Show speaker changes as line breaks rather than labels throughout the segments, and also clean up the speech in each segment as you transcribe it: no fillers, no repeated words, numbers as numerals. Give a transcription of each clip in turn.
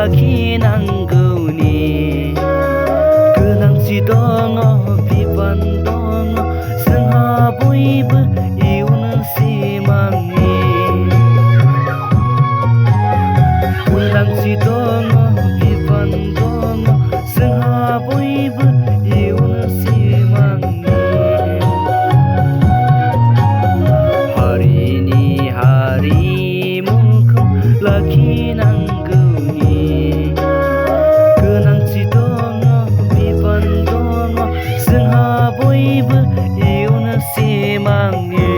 लाखिनांगौनि गोनांथि दङ बिबान दङ जोंहा बयबो इयुन सिमांनि गोनांथि दङ बिबान दङ जोंहा बयबो इयुन सिमांनि हारिनि हारिमुखौ लाखिनांगौनि गोनांथि दङ बिबान दङ जोंहा बयबो इयुन सिमांनि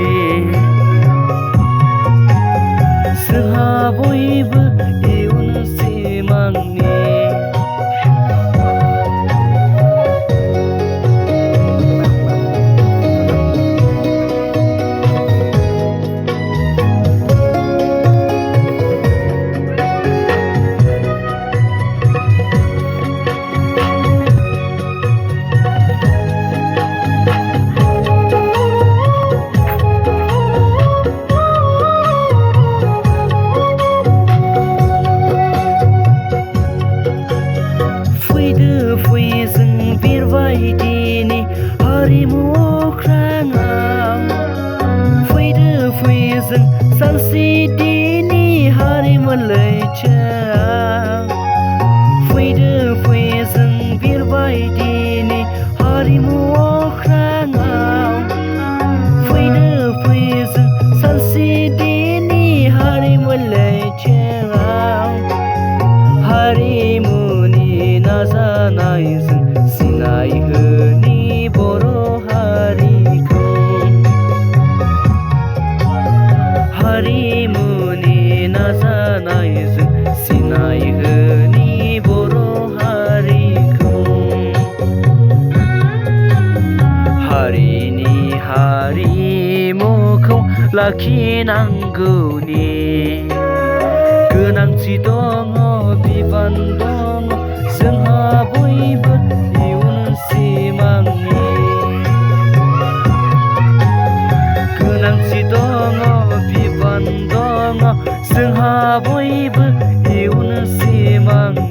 जोंहा बयबो इयुन सिमांनि फै जों बिरबायदिनि हारिमु अख्राङाव फै जों सानस्रिदिनि हारिमु लैथोआव फै जों बिरबायदिनि हारिमु अख्राङाव फै जों सानस्रिदिनि हारिमु लैथोआव हारिमुनि नाजानायजों सिनायहोनि बर' हारिखौ हारिमुनि नाजानायजों सिनायहोनि बर' हारिखौ हारिनि हारिमुखौ लाखिनांगौनि गोनांथि दङ बिबान दङ जोंहा बयबो इयुन सिमांनि गोनांथि दङ बिबान दङ जोंहा बयबो इयुन सिमांनि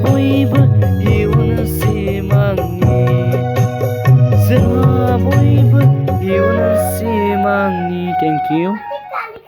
बयबो इयुन सिमांनि जोंहा बयबो इयुन सिमांनि थेंक इउ